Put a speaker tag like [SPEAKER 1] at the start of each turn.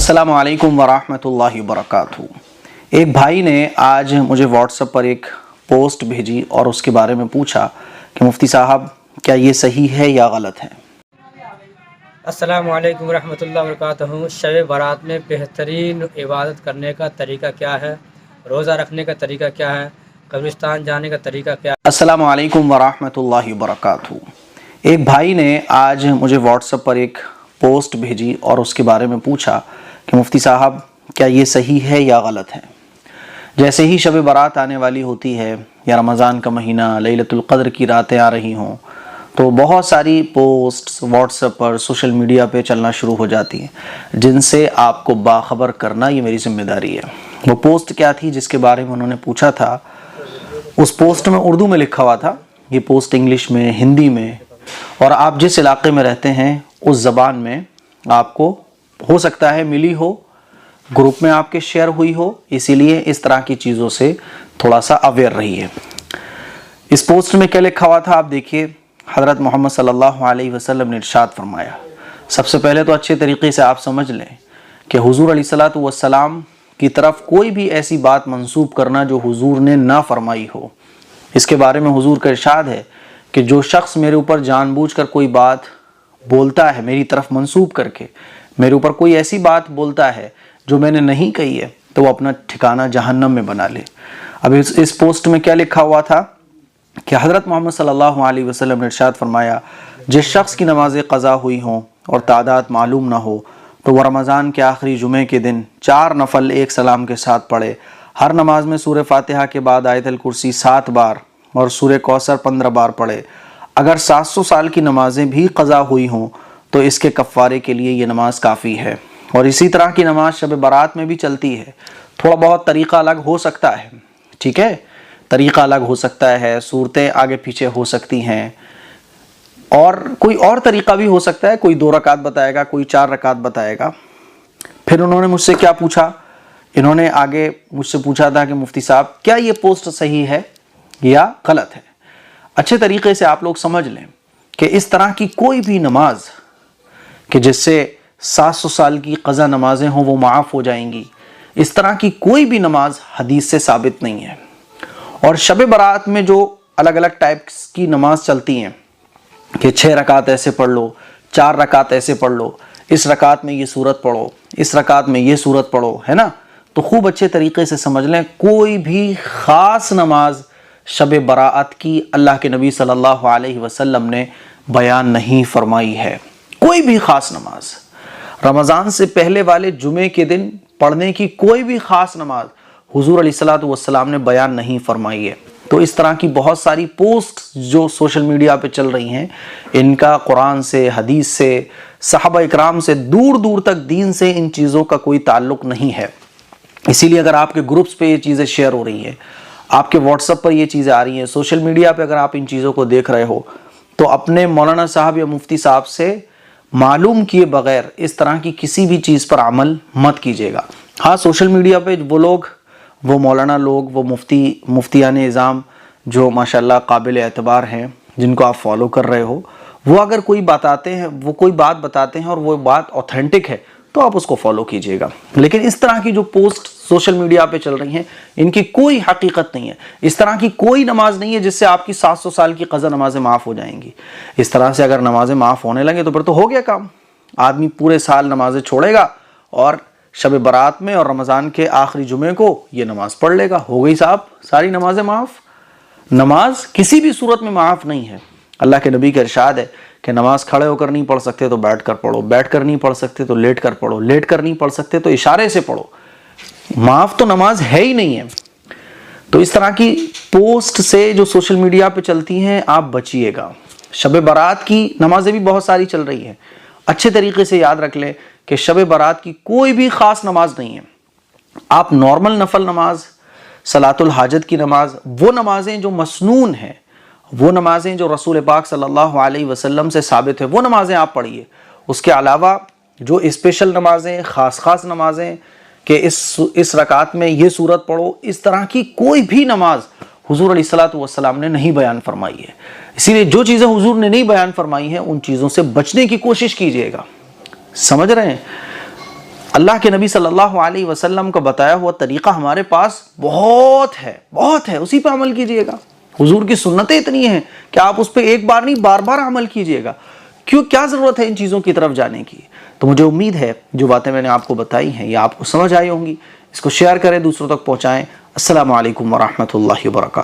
[SPEAKER 1] अस्सलामु अलैकुम वरहमतुल्लाहि वबरकातुहू। एक भाई ने आज मुझे व्हाट्सएप पर एक पोस्ट भेजी और उसके बारे में पूछा कि मुफ्ती साहब क्या ये सही है या गलत है।
[SPEAKER 2] अस्सलामु अलैकुम वरहमतुल्लाहि वबरकातुहू। शब बारात में बेहतरीन इबादत करने का तरीका क्या है? रोज़ा रखने का तरीका क्या है? कब्रिस्तान जाने का तरीका क्या है?
[SPEAKER 1] अस्सलामु अलैकुम वरहमतुल्लाहि वबरकातुहू। एक भाई ने आज मुझे व्हाट्सएप पर एक पोस्ट भेजी और उसके बारे में पूछा कि मुफ्ती साहब क्या ये सही है या गलत है। जैसे ही शब बारात आने वाली होती है या रमज़ान का महीना, लैलतुल क़द्र की रातें आ रही हों, तो बहुत सारी पोस्ट्स व्हाट्सएप पर, सोशल मीडिया पे चलना शुरू हो जाती हैं जिनसे आपको बाखबर करना ये मेरी ज़िम्मेदारी है। वो पोस्ट क्या थी जिसके बारे में उन्होंने पूछा था, उस पोस्ट में उर्दू में लिखा हुआ था, ये पोस्ट इंग्लिश में, हिंदी में, और आप जिस इलाके में रहते हैं उस ज़बान में आपको हो सकता है मिली हो, ग्रुप में आपके शेयर हुई हो, इसीलिए इस तरह की चीज़ों से थोड़ा सा अवेयर रहिए। इस पोस्ट में क्या लिखा हुआ था आप देखिए। हज़रत मोहम्मद सल्लल्लाहु अलैहि वसल्लम ने इरशाद फरमाया। सबसे पहले तो अच्छे तरीके से आप समझ लें कि हुजूर अलैहिस्सलातु वस्सलाम की तरफ कोई भी ऐसी बात मंसूब करना जो हुजूर ने ना फरमाई हो, इसके बारे में हुजूर का इरशाद है कि जो शख्स मेरे ऊपर जानबूझकर कोई बात बोलता है, मेरी तरफ मंसूब करके मेरे ऊपर कोई ऐसी बात बोलता है जो मैंने नहीं कही है, तो वो अपना ठिकाना जहन्नम में बना ले। अब इस पोस्ट में क्या लिखा हुआ था कि हज़रत मोहम्मद सल्लल्लाहु अलैहि वसल्लम ने इरशाद फरमाया, जिस शख्स की नमाज़ें क़ज़ा हुई हों और तादाद मालूम ना हो तो वह रमज़ान के आखिरी जुमे के दिन 4 नफल एक सलाम के साथ पढ़े। हर नमाज में सूरह फातिहा के बाद आयतुल कुर्सी 7 बार और सूरह कौसर 15 बार पढ़े। अगर 700 साल की नमाजें भी क़ज़ा हुई हों तो इसके कफ़ारे के लिए ये नमाज काफ़ी है। और इसी तरह की नमाज शब बारात में भी चलती है। थोड़ा बहुत तरीक़ा अलग हो सकता है, ठीक है, तरीक़ा अलग हो सकता है, सूरतें आगे पीछे हो सकती हैं, और कोई और तरीक़ा भी हो सकता है। कोई 2 रकात बताएगा, कोई 4 रकात बताएगा। फिर उन्होंने मुझसे क्या पूछा, इन्होंने आगे मुझसे पूछा था कि मुफ्ती साहब क्या ये पोस्ट सही है या गलत है। अच्छे तरीके से आप लोग समझ लें कि इस तरह की कोई भी नमाज कि जिससे 700 साल की क़ज़ा नमाजें हों वो माफ़ हो जाएंगी, इस तरह की कोई भी नमाज हदीस से साबित नहीं है। और शब बारात में जो अलग अलग टाइप्स की नमाज चलती हैं कि 6 रकात ऐसे पढ़ लो, 4 रकात ऐसे पढ़ लो, इस रकात में ये सूरत पढ़ो, इस रकात में ये सूरत पढ़ो, है ना, तो खूब अच्छे तरीके से समझ लें कोई भी ख़ास नमाज शब बरात की अल्लाह के नबी सल्लल्लाहु अलैहि वसल्लम ने बयान नहीं फरमाई है। कोई भी ख़ास नमाज रमज़ान से पहले वाले जुमे के दिन पढ़ने की कोई भी ख़ास नमाज हुजूर अलैहिस्सलातु वस्सलाम ने बयान नहीं फरमाई है। तो इस तरह की बहुत सारी पोस्ट जो सोशल मीडिया पे चल रही हैं, इनका कुरान से, हदीस से, सहाबा इकराम से, दूर दूर तक दीन से इन चीज़ों का कोई ताल्लुक़ नहीं है। इसीलिए अगर आपके ग्रुप्स पे ये चीज़ें शेयर हो रही हैं, आपके व्हाट्सएप पर ये चीज़ें आ रही हैं, सोशल मीडिया पे अगर आप इन चीज़ों को देख रहे हो, तो अपने मौलाना साहब या मुफ्ती साहब से मालूम किए बगैर इस तरह की किसी भी चीज़ पर अमल मत कीजिएगा। हाँ, सोशल मीडिया पे वो लोग, वो मौलाना लोग, वो मुफ्तियान इज़ाम जो माशाल्लाह काबिल एतबार हैं, जिनको आप फॉलो कर रहे हो, वो अगर कोई बताते हैं, वो कोई बात बताते हैं और वो बात ऑथेंटिक है तो आप उसको फॉलो कीजिएगा। लेकिन इस तरह की जो पोस्ट सोशल मीडिया पे चल रही हैं, इनकी कोई हकीकत नहीं है। इस तरह की कोई नमाज नहीं है जिससे आपकी 700 साल की क़ज़ा नमाजें माफ़ हो जाएंगी। इस तरह से अगर नमाजें माफ़ होने लगे तो फिर तो हो गया काम। आदमी पूरे साल नमाजें छोड़ेगा और शब बारात में और रमज़ान के आखिरी जुमे को ये नमाज पढ़ लेगा, हो गई साहब सारी नमाजें माफ़। नमाज किसी भी सूरत में माफ़ नहीं है। अल्लाह के नबी का इरशाद है कि नमाज खड़े होकर नहीं पढ़ सकते तो बैठ कर पढ़ो, बैठ कर नहीं पढ़ सकते तो लेट कर पढ़ो, लेट कर नहीं पढ़ सकते तो इशारे से पढ़ो। माफ़ तो नमाज है ही नहीं है। तो इस तरह की पोस्ट से जो सोशल मीडिया पे चलती हैं आप बचिएगा। शब बारात की नमाजें भी बहुत सारी चल रही हैं। अच्छे तरीके से याद रख लें कि शब बारात की कोई भी ख़ास नमाज नहीं है। आप नॉर्मल नफल नमाज, सलातुल हाजत की नमाज, वो नमाजें जो मसनून हैं, वो नमाजें जो रसूल पाक सल्लल्लाहु अलैहि वसल्लम से साबित है, वो नमाजें आप पढ़िए। उसके अलावा जो स्पेशल नमाजें, ख़ास नमाजें कि इस रकात में ये सूरत पढ़ो, इस तरह की कोई भी नमाज हुजूर अलैहिस्सलातु वस्सलाम ने नहीं बयान फरमाई है। इसीलिए जो चीज़ें हुजूर ने नहीं बयान फरमाई हैं उन चीज़ों से बचने की कोशिश कीजिएगा। समझ रहे हैं? اللہ کے نبی صلی اللہ علیہ وسلم کا بتایا ہوا طریقہ ہمارے پاس بہت ہے، اسی پہ عمل کیجئے گا۔ حضور کی سنتیں اتنی ہیں کہ آپ اس پہ ایک بار نہیں بار بار عمل کیجئے گا۔ کیا ضرورت ہے ان چیزوں کی طرف جانے کی؟ تو مجھے امید ہے جو باتیں میں نے آپ کو بتائی ہیں یہ آپ کو سمجھ آئی ہوں گی۔ اس کو شیئر کریں، دوسروں تک پہنچائیں۔ السلام علیکم ورحمۃ اللہ وبرکاتہ۔